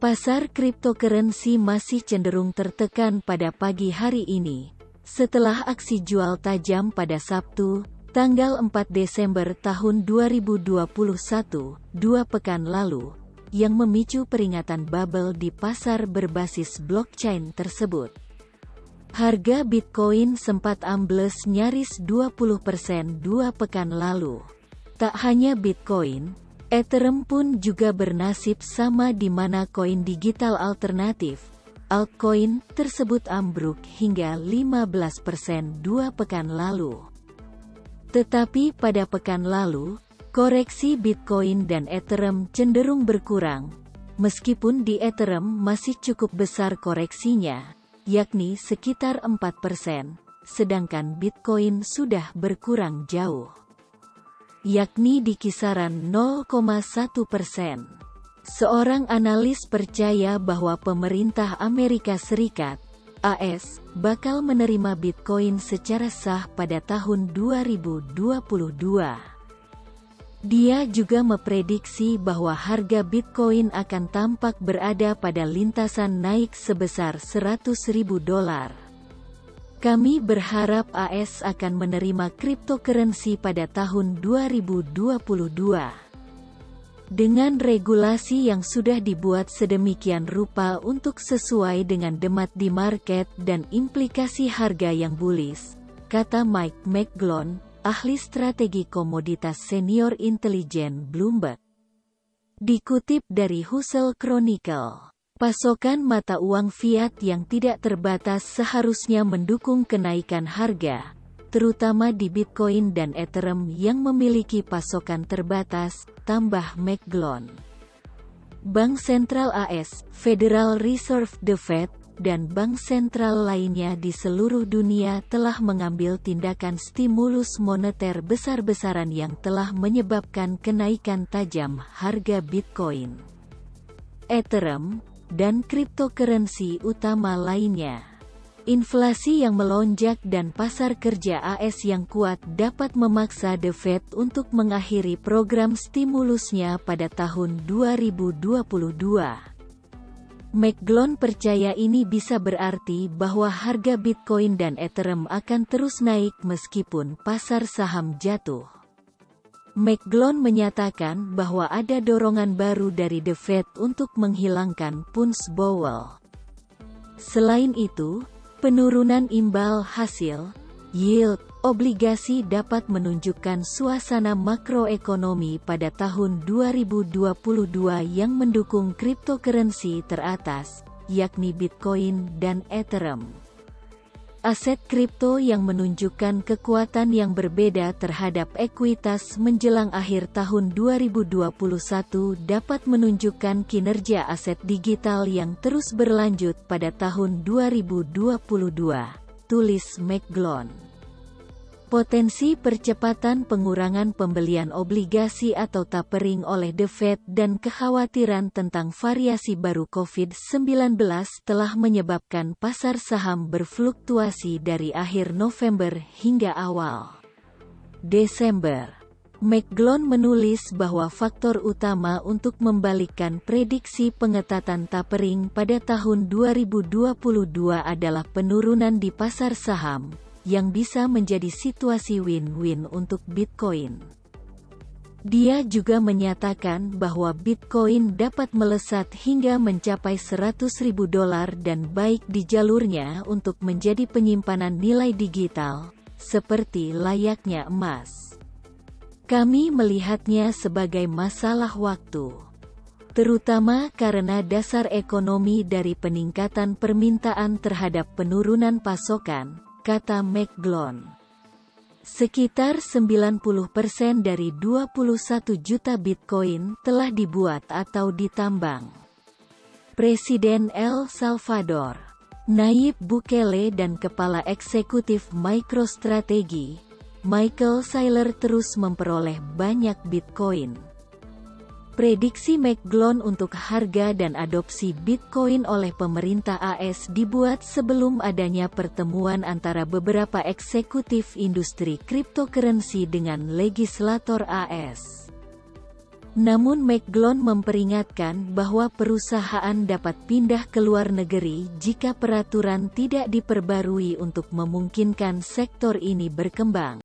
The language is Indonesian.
Pasar cryptocurrency masih cenderung tertekan pada pagi hari ini, setelah aksi jual tajam pada Sabtu, tanggal 4 Desember tahun 2021, 2 pekan lalu, yang memicu peringatan bubble di pasar berbasis blockchain tersebut. Harga Bitcoin sempat ambles nyaris 20% 2 pekan lalu. Tak hanya Bitcoin, Ethereum pun juga bernasib sama di mana koin digital alternatif, altcoin, tersebut ambruk hingga 15% 2 pekan lalu. Tetapi pada pekan lalu, koreksi Bitcoin dan Ethereum cenderung berkurang, meskipun di Ethereum masih cukup besar koreksinya, yakni sekitar 4%, sedangkan Bitcoin sudah berkurang jauh, yakni di kisaran 0,1%. Seorang analis percaya bahwa pemerintah Amerika Serikat, AS, bakal menerima Bitcoin secara sah pada tahun 2022. Dia juga memprediksi bahwa harga Bitcoin akan tampak berada pada lintasan naik sebesar $100.000. Kami berharap AS akan menerima cryptocurrency pada tahun 2022. Dengan regulasi yang sudah dibuat sedemikian rupa untuk sesuai dengan demand di market dan implikasi harga yang bullish, kata Mike McGlone, ahli strategi komoditas senior intelijen Bloomberg. Dikutip dari Hustle Chronicle, pasokan mata uang fiat yang tidak terbatas seharusnya mendukung kenaikan harga, terutama di Bitcoin dan Ethereum yang memiliki pasokan terbatas, tambah McGlone. Bank sentral AS, Federal Reserve, The Fed, dan bank sentral lainnya di seluruh dunia telah mengambil tindakan stimulus moneter besar-besaran yang telah menyebabkan kenaikan tajam harga Bitcoin, Ethereum, dan cryptocurrency utama lainnya. Inflasi yang melonjak dan pasar kerja AS yang kuat dapat memaksa The Fed untuk mengakhiri program stimulusnya pada tahun 2022. McGlone percaya ini bisa berarti bahwa harga Bitcoin dan Ethereum akan terus naik meskipun pasar saham jatuh. McGlone menyatakan bahwa ada dorongan baru dari The Fed untuk menghilangkan punch bowl. Selain itu, penurunan imbal hasil, yield, obligasi dapat menunjukkan suasana makroekonomi pada tahun 2022 yang mendukung cryptocurrency teratas, yakni Bitcoin dan Ethereum. Aset kripto yang menunjukkan kekuatan yang berbeda terhadap ekuitas menjelang akhir tahun 2021 dapat menunjukkan kinerja aset digital yang terus berlanjut pada tahun 2022, tulis McGlone. Potensi percepatan pengurangan pembelian obligasi atau tapering oleh The Fed dan kekhawatiran tentang variasi baru COVID-19 telah menyebabkan pasar saham berfluktuasi dari akhir November hingga awal Desember. McGlone menulis bahwa faktor utama untuk membalikkan prediksi pengetatan tapering pada tahun 2022 adalah penurunan di pasar saham, yang bisa menjadi situasi win-win untuk Bitcoin. Dia juga menyatakan bahwa Bitcoin dapat melesat hingga mencapai $100.000 dan baik di jalurnya untuk menjadi penyimpanan nilai digital, seperti layaknya emas. Kami melihatnya sebagai masalah waktu, terutama karena dasar ekonomi dari peningkatan permintaan terhadap penurunan pasokan, kata McGlone. Sekitar 90% dari 21 juta Bitcoin telah dibuat atau ditambang. Presiden El Salvador, Nayib Bukele dan Kepala Eksekutif MicroStrategy, Michael Saylor terus memperoleh banyak Bitcoin. Prediksi McGlone untuk harga dan adopsi Bitcoin oleh pemerintah AS dibuat sebelum adanya pertemuan antara beberapa eksekutif industri cryptocurrency dengan legislator AS. Namun McGlone memperingatkan bahwa perusahaan dapat pindah ke luar negeri jika peraturan tidak diperbarui untuk memungkinkan sektor ini berkembang.